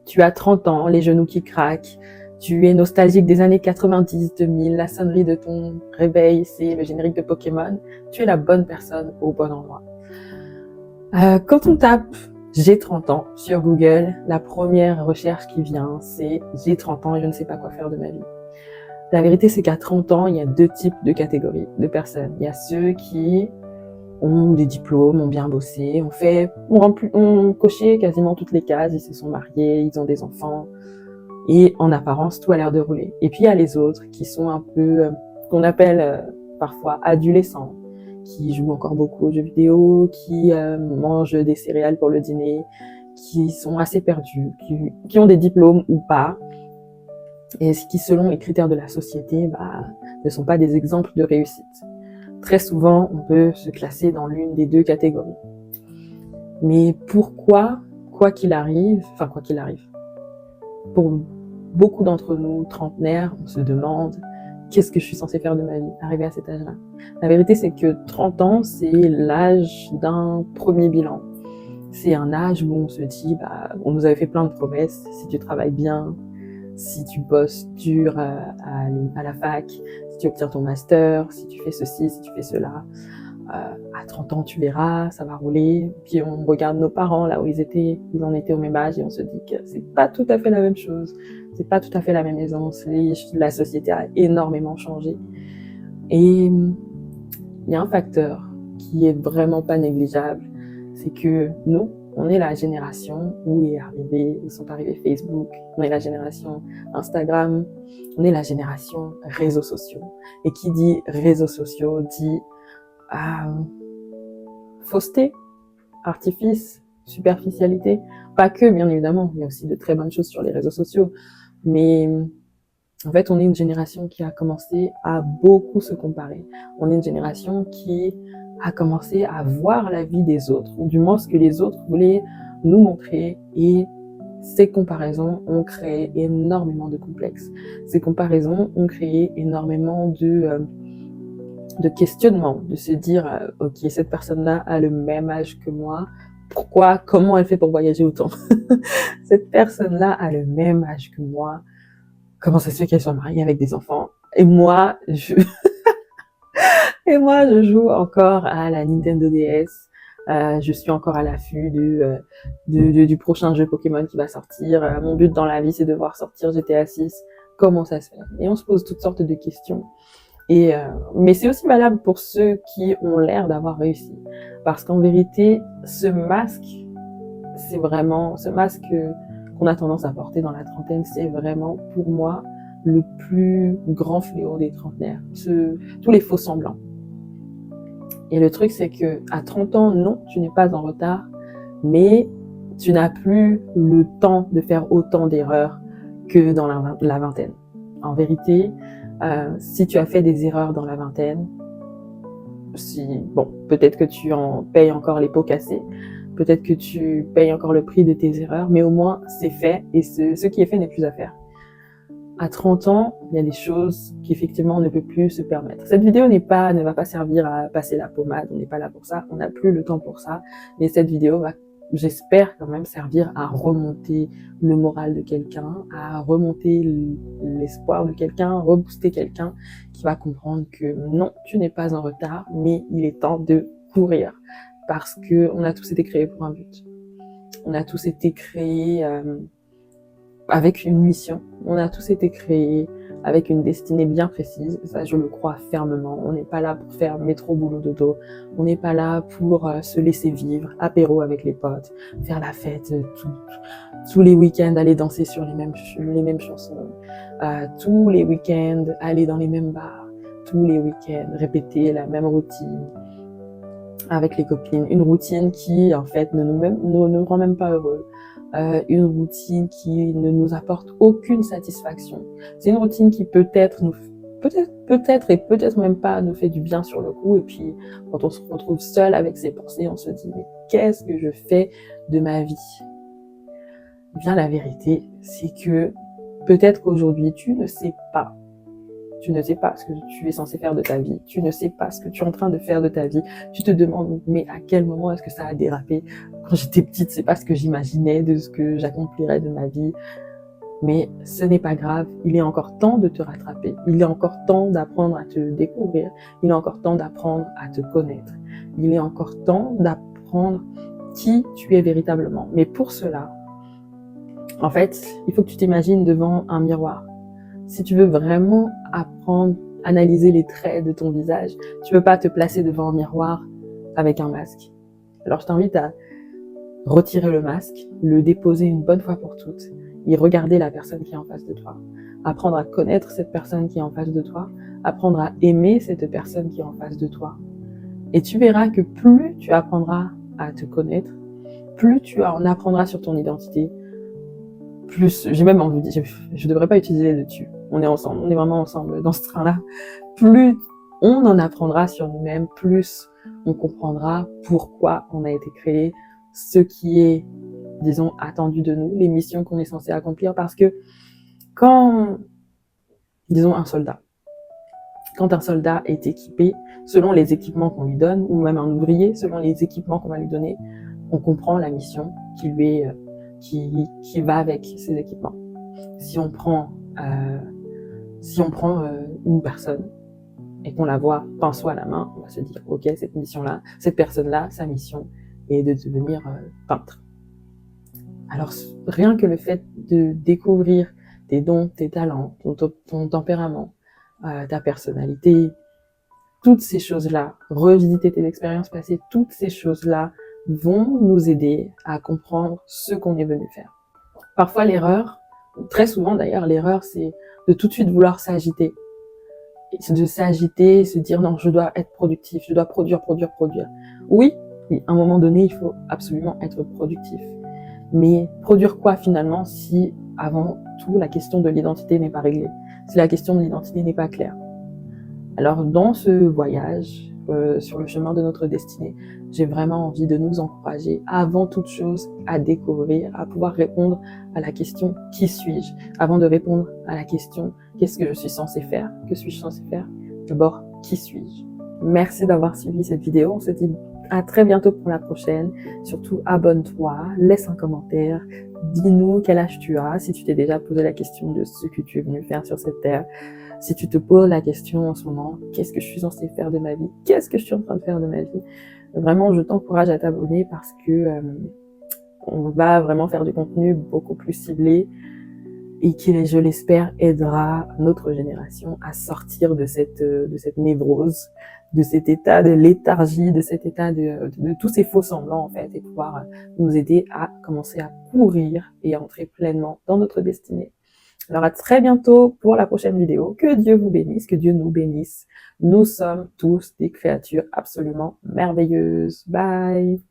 Tu as 30 ans, les genoux qui craquent, tu es nostalgique des années 90, 2000, la sonnerie de ton réveil, c'est le générique de Pokémon. Tu es la bonne personne au bon endroit. Quand on tape j'ai 30 ans sur Google, la première recherche qui vient, c'est j'ai 30 ans et je ne sais pas quoi faire de ma vie. La vérité, c'est qu'à 30 ans, il y a deux types de catégories de personnes. Il y a ceux qui ont des diplômes, ont bien bossé, ont coché quasiment toutes les cases, ils se sont mariés, ils ont des enfants, et en apparence, tout a l'air de rouler. Et puis il y a les autres qui sont un peu, qu'on appelle parfois adolescents, qui jouent encore beaucoup aux jeux vidéo, qui mangent des céréales pour le dîner, qui sont assez perdus, qui ont des diplômes ou pas, et qui, selon les critères de la société, ne sont pas des exemples de réussite. Très souvent, on peut se classer dans l'une des deux catégories. Mais pourquoi, quoi qu'il arrive, pour beaucoup d'entre nous, trentenaires, on se demande qu'est-ce que je suis censée faire de ma vie, arrivé à cet âge-là. La vérité, c'est que 30 ans, c'est l'âge d'un premier bilan. C'est un âge où on se dit, on nous avait fait plein de promesses, si tu travailles bien, si tu bosses dur à la fac, si tu obtiens ton master, si tu fais ceci, si tu fais cela, à 30 ans tu verras, ça va rouler. Puis on regarde nos parents là où ils en étaient au même âge et on se dit que c'est pas tout à fait la même chose, c'est pas tout à fait la même aisance, la société a énormément changé. Et il y a un facteur qui est vraiment pas négligeable, c'est que nous, on est la génération où sont arrivés Facebook, on est la génération Instagram, on est la génération réseaux sociaux. Et qui dit réseaux sociaux dit fausseté, artifice, superficialité. Pas que, bien évidemment, il y a aussi de très bonnes choses sur les réseaux sociaux. Mais en fait, on est une génération qui a commencé à beaucoup se comparer. On est une génération qui a commencé à voir la vie des autres, ou du moins ce que les autres voulaient nous montrer. Et ces comparaisons ont créé énormément de complexes. Ces comparaisons ont créé énormément de questionnement, de se dire ok, cette personne-là a le même âge que moi, comment elle fait pour voyager autant? Cette personne-là a le même âge que moi, comment ça se fait qu'elle soit mariée avec des enfants? Et moi, je joue encore à la Nintendo DS. Je suis encore à l'affût du prochain jeu Pokémon qui va sortir. Mon but dans la vie, c'est de voir sortir GTA 6. Comment ça se fait? Et on se pose toutes sortes de questions. Mais c'est aussi valable pour ceux qui ont l'air d'avoir réussi. Parce qu'en vérité, ce masque qu'on a tendance à porter dans la trentaine, c'est vraiment, pour moi, le plus grand fléau des trentenaires. Tous les faux semblants. Et le truc, c'est que à 30 ans, non, tu n'es pas en retard, mais tu n'as plus le temps de faire autant d'erreurs que dans la vingtaine. En vérité, si tu as fait des erreurs dans la vingtaine, peut-être que tu en payes encore les pots cassés, peut-être que tu payes encore le prix de tes erreurs, mais au moins c'est fait et ce qui est fait n'est plus à faire. À 30 ans, il y a des choses qu'effectivement on ne peut plus se permettre. Cette vidéo ne va pas servir à passer la pommade, on n'est pas là pour ça, on n'a plus le temps pour ça, mais cette vidéo va, j'espère quand même, servir à remonter le moral de quelqu'un, à remonter l'espoir de quelqu'un, rebooster quelqu'un qui va comprendre que non, tu n'es pas en retard, mais il est temps de courir. Parce que on a tous été créés pour un but. On a tous été créés avec une mission. On a tous été créés avec une destinée bien précise. Ça, je le crois fermement. On n'est pas là pour faire métro, boulot, dodo. On n'est pas là pour se laisser vivre, apéro avec les potes, faire la fête tous les week-ends, aller danser sur les mêmes chansons. Tous les week-ends, aller dans les mêmes bars. Tous les week-ends, répéter la même routine avec les copines. Une routine qui, en fait, ne nous rend même pas heureux. Une routine qui ne nous apporte aucune satisfaction. C'est une routine qui peut-être même pas nous fait du bien sur le coup. Et puis, quand on se retrouve seul avec ses pensées, on se dit, mais qu'est-ce que je fais de ma vie? Eh bien, la vérité, c'est que peut-être qu'aujourd'hui, tu ne sais pas Tu ne sais pas ce que tu es censé faire de ta vie. Tu ne sais pas ce que tu es en train de faire de ta vie. Tu te demandes, mais à quel moment est-ce que ça a dérapé? Quand j'étais petite, c'est pas ce que j'imaginais de ce que j'accomplirais de ma vie. Mais ce n'est pas grave, il est encore temps de te rattraper, il est encore temps d'apprendre à te découvrir, il est encore temps d'apprendre à te connaître, il est encore temps d'apprendre qui tu es véritablement. Mais pour cela, en fait, il faut que tu t'imagines devant un miroir. Si tu veux vraiment apprendre, analyser les traits de ton visage, tu ne peux pas te placer devant un miroir avec un masque. Alors je t'invite à retirer le masque, le déposer une bonne fois pour toutes et regarder la personne qui est en face de toi. Apprendre à connaître cette personne qui est en face de toi, apprendre à aimer cette personne qui est en face de toi. Et tu verras que plus tu apprendras à te connaître, plus tu en apprendras sur ton identité, plus, j'ai même envie de dire, je devrais pas utiliser le tu. On est ensemble, on est vraiment ensemble dans ce train-là. Plus on en apprendra sur nous-mêmes, plus on comprendra pourquoi on a été créé, ce qui est, disons, attendu de nous, les missions qu'on est censé accomplir. Parce que quand, disons, quand un soldat est équipé, selon les équipements qu'on lui donne, ou même un ouvrier, selon les équipements qu'on va lui donner, on comprend la mission qui lui est, qui va avec ces équipements. Si on prend une personne et qu'on la voit pinceau à la main, on va se dire, ok, cette mission-là, cette personne-là, sa mission est de devenir peintre. Alors, rien que le fait de découvrir tes dons, tes talents, ton tempérament, ta personnalité, toutes ces choses-là, revisiter tes expériences passées, toutes ces choses-là vont nous aider à comprendre ce qu'on est venu faire. Parfois, l'erreur, très souvent d'ailleurs, l'erreur, c'est de tout de suite vouloir s'agiter. De s'agiter, se dire non, je dois être productif, je dois produire. Oui, à un moment donné, il faut absolument être productif. Mais produire quoi finalement si, avant tout, la question de l'identité n'est pas réglée, si la question de l'identité n'est pas claire? Alors, dans ce voyage, sur le chemin de notre destinée, j'ai vraiment envie de nous encourager, avant toute chose, à découvrir, à pouvoir répondre à la question « Qui suis-je ?» Avant de répondre à la question « Qu'est-ce que je suis censé faire ?» Que suis-je censé faire? D'abord, qui suis-je? Merci d'avoir suivi cette vidéo. On se dit à très bientôt pour la prochaine. Surtout, abonne-toi, laisse un commentaire, dis-nous quel âge tu as, si tu t'es déjà posé la question de ce que tu es venu faire sur cette terre. Si tu te poses la question en ce moment, qu'est-ce que je suis censée faire de ma vie? Qu'est-ce que je suis en train de faire de ma vie? Vraiment, je t'encourage à t'abonner parce que on va vraiment faire du contenu beaucoup plus ciblé et qui, je l'espère, aidera notre génération à sortir de cette névrose, de cet état de léthargie, de cet état de tous ces faux semblants, en fait, et pouvoir nous aider à commencer à courir et à entrer pleinement dans notre destinée. Alors à très bientôt pour la prochaine vidéo. Que Dieu vous bénisse, que Dieu nous bénisse. Nous sommes tous des créatures absolument merveilleuses. Bye!